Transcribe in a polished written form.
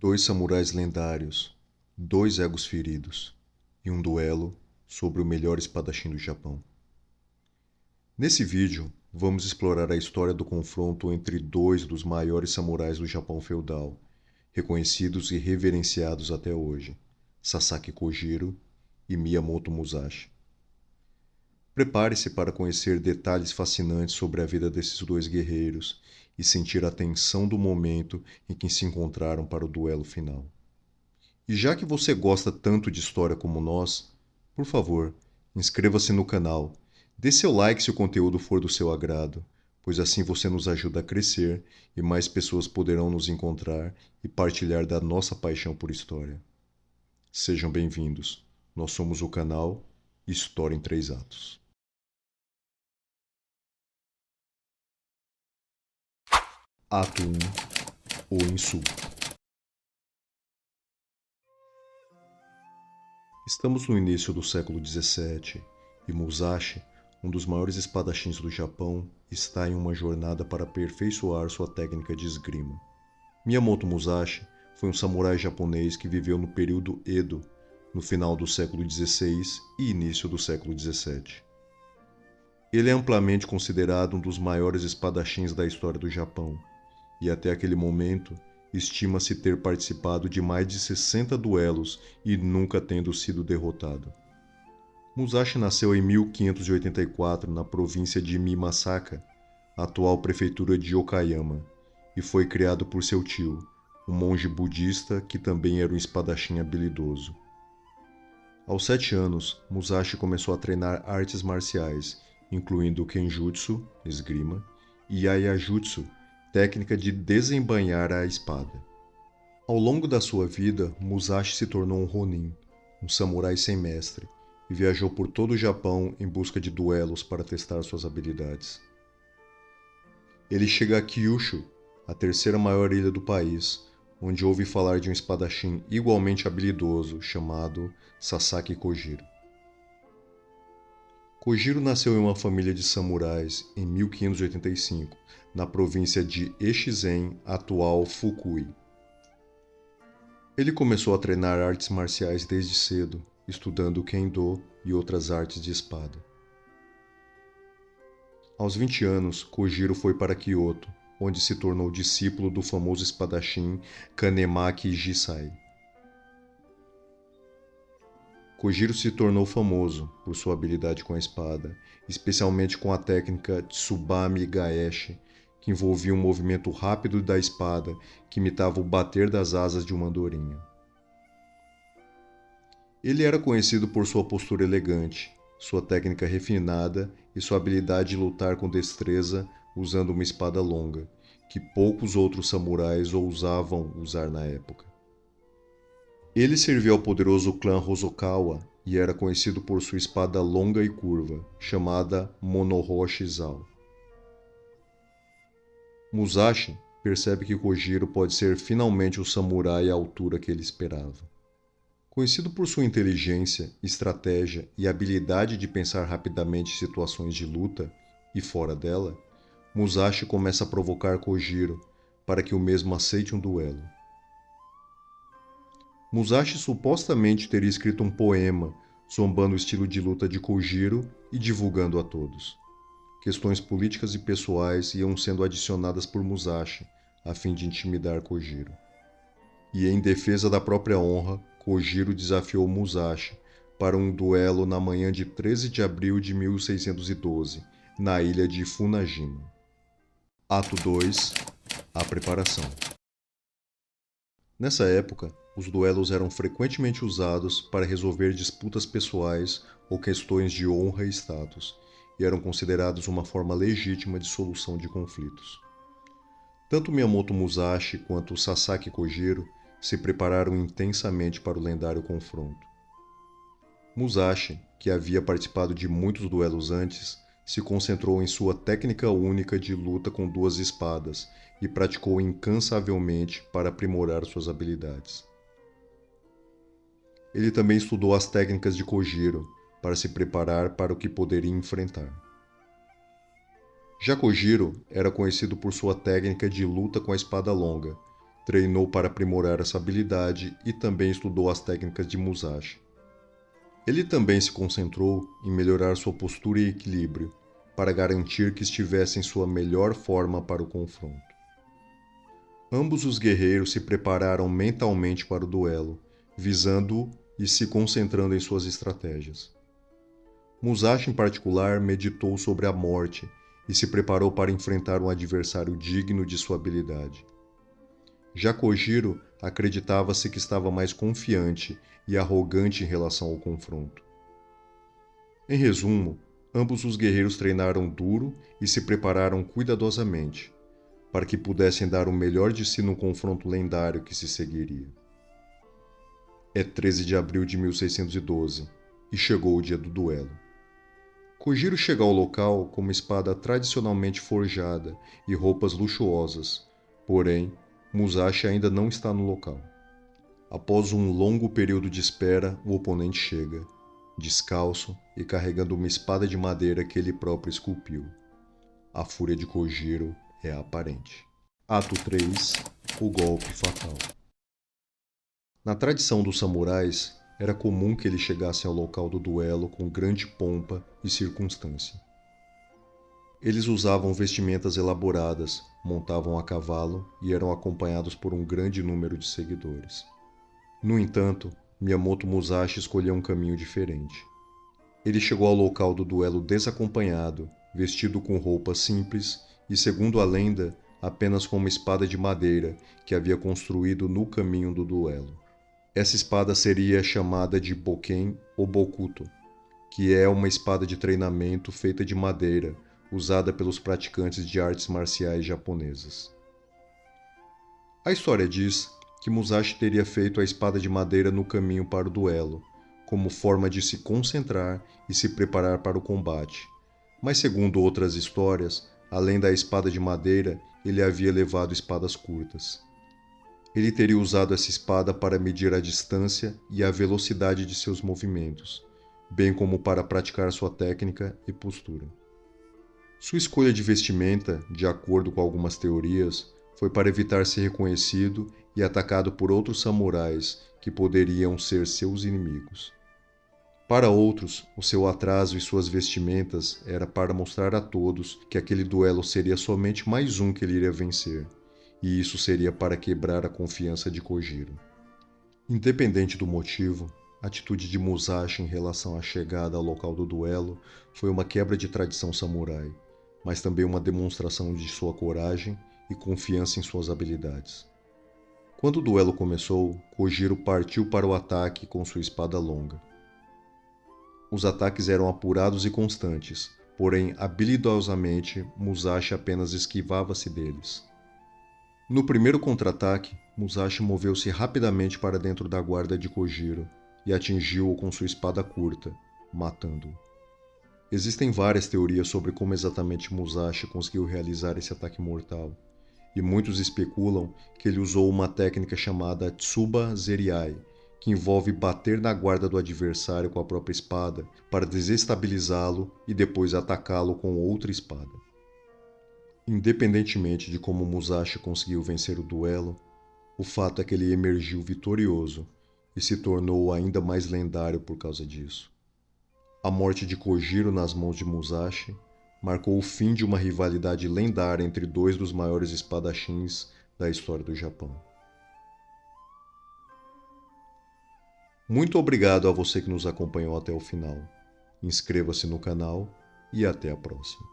Dois samurais lendários, dois egos feridos e um duelo sobre o melhor espadachim do Japão. Nesse vídeo, vamos explorar a história do confronto entre dois dos maiores samurais do Japão feudal, reconhecidos e reverenciados até hoje, Sasaki Kojiro e Miyamoto Musashi. Prepare-se para conhecer detalhes fascinantes sobre a vida desses dois guerreiros e sentir a tensão do momento em que se encontraram para o duelo final. E já que você gosta tanto de história como nós, por favor, inscreva-se no canal, dê seu like se o conteúdo for do seu agrado, pois assim você nos ajuda a crescer e mais pessoas poderão nos encontrar e partilhar da nossa paixão por história. Sejam bem-vindos. Nós somos o canal História em 3 Atos. Ato 1. O insulto. Estamos no início do século XVII e Musashi, um dos maiores espadachins do Japão, está em uma jornada para aperfeiçoar sua técnica de esgrima. Miyamoto Musashi foi um samurai japonês que viveu no período Edo, no final do século XVI e início do século XVII. Ele é amplamente considerado um dos maiores espadachins da história do Japão, e até aquele momento estima-se ter participado de mais de 60 duelos e nunca tendo sido derrotado. Musashi nasceu em 1584 na província de Mimasaka, atual prefeitura de Okayama, e foi criado por seu tio, um monge budista que também era um espadachim habilidoso. Aos 7 anos, Musashi começou a treinar artes marciais, incluindo Kenjutsu, esgrima, e Iaijutsu, técnica de desembainhar a espada. Ao longo da sua vida, Musashi se tornou um Ronin, um samurai sem mestre, e viajou por todo o Japão em busca de duelos para testar suas habilidades. Ele chega a Kyushu, a terceira maior ilha do país, onde ouve falar de um espadachim igualmente habilidoso chamado Sasaki Kojiro. Kojiro nasceu em uma família de samurais em 1585, na província de Echizen, atual Fukui. Ele começou a treinar artes marciais desde cedo, estudando Kendo e outras artes de espada. Aos 20 anos, Kojiro foi para Kyoto, onde se tornou discípulo do famoso espadachim Kanemaki Jisai. Kojiro se tornou famoso por sua habilidade com a espada, especialmente com a técnica Tsubame Gaeshi, que envolvia um movimento rápido da espada que imitava o bater das asas de uma andorinha. Ele era conhecido por sua postura elegante, sua técnica refinada e sua habilidade de lutar com destreza usando uma espada longa, que poucos outros samurais ousavam usar na época. Ele serviu ao poderoso clã Hosokawa e era conhecido por sua espada longa e curva, chamada Monohoshi Zao. Musashi percebe que Kojiro pode ser finalmente o samurai à altura que ele esperava. Conhecido por sua inteligência, estratégia e habilidade de pensar rapidamente em situações de luta e fora dela, Musashi começa a provocar Kojiro para que o mesmo aceite um duelo. Musashi supostamente teria escrito um poema zombando o estilo de luta de Kojiro e divulgando a todos. Questões políticas e pessoais iam sendo adicionadas por Musashi a fim de intimidar Kojiro. E em defesa da própria honra, Kojiro desafiou Musashi para um duelo na manhã de 13 de abril de 1612, na ilha de Funajima. Ato 2. A preparação. Nessa época, os duelos eram frequentemente usados para resolver disputas pessoais ou questões de honra e status, e eram considerados uma forma legítima de solução de conflitos. Tanto Miyamoto Musashi quanto Sasaki Kojiro se prepararam intensamente para o lendário confronto. Musashi, que havia participado de muitos duelos antes, se concentrou em sua técnica única de luta com duas espadas e praticou incansavelmente para aprimorar suas habilidades. Ele também estudou as técnicas de Kojiro para se preparar para o que poderia enfrentar. Já Kojiro era conhecido por sua técnica de luta com a espada longa, treinou para aprimorar essa habilidade e também estudou as técnicas de Musashi. Ele também se concentrou em melhorar sua postura e equilíbrio, para garantir que estivesse em sua melhor forma para o confronto. Ambos os guerreiros se prepararam mentalmente para o duelo, visando-o e se concentrando em suas estratégias. Musashi, em particular, meditou sobre a morte e se preparou para enfrentar um adversário digno de sua habilidade. Já Kojiro acreditava-se que estava mais confiante e arrogante em relação ao confronto. Em resumo, ambos os guerreiros treinaram duro e se prepararam cuidadosamente, para que pudessem dar o melhor de si no confronto lendário que se seguiria. É 13 de abril de 1612 e chegou o dia do duelo. Kojiro chega ao local com uma espada tradicionalmente forjada e roupas luxuosas, porém, Musashi ainda não está no local. Após um longo período de espera, o oponente chega, descalço e carregando uma espada de madeira que ele próprio esculpiu. A fúria de Kojiro é aparente. Ato 3. O golpe fatal. Na tradição dos samurais, era comum que eles chegassem ao local do duelo com grande pompa e circunstância. Eles usavam vestimentas elaboradas, montavam a cavalo e eram acompanhados por um grande número de seguidores. No entanto, Miyamoto Musashi escolheu um caminho diferente. Ele chegou ao local do duelo desacompanhado, vestido com roupas simples e, segundo a lenda, apenas com uma espada de madeira que havia construído no caminho do duelo. Essa espada seria chamada de Boken ou Bokuto, que é uma espada de treinamento feita de madeira, usada pelos praticantes de artes marciais japonesas. A história diz que Musashi teria feito a espada de madeira no caminho para o duelo, como forma de se concentrar e se preparar para o combate. Mas segundo outras histórias, além da espada de madeira, ele havia levado espadas curtas. Ele teria usado essa espada para medir a distância e a velocidade de seus movimentos, bem como para praticar sua técnica e postura. Sua escolha de vestimenta, de acordo com algumas teorias, foi para evitar ser reconhecido e atacado por outros samurais que poderiam ser seus inimigos. Para outros, o seu atraso e suas vestimentas era para mostrar a todos que aquele duelo seria somente mais um que ele iria vencer, e isso seria para quebrar a confiança de Kojiro. Independente do motivo, a atitude de Musashi em relação à chegada ao local do duelo foi uma quebra de tradição samurai, mas também uma demonstração de sua coragem e confiança em suas habilidades. Quando o duelo começou, Kojiro partiu para o ataque com sua espada longa. Os ataques eram apurados e constantes, porém, habilidosamente, Musashi apenas esquivava-se deles. No primeiro contra-ataque, Musashi moveu-se rapidamente para dentro da guarda de Kojiro e atingiu-o com sua espada curta, matando-o. Existem várias teorias sobre como exatamente Musashi conseguiu realizar esse ataque mortal, e muitos especulam que ele usou uma técnica chamada Tsuba Zeriai, que envolve bater na guarda do adversário com a própria espada para desestabilizá-lo e depois atacá-lo com outra espada. Independentemente de como Musashi conseguiu vencer o duelo, o fato é que ele emergiu vitorioso e se tornou ainda mais lendário por causa disso. A morte de Kojiro nas mãos de Musashi marcou o fim de uma rivalidade lendária entre dois dos maiores espadachins da história do Japão. Muito obrigado a você que nos acompanhou até o final. Inscreva-se no canal e até a próxima.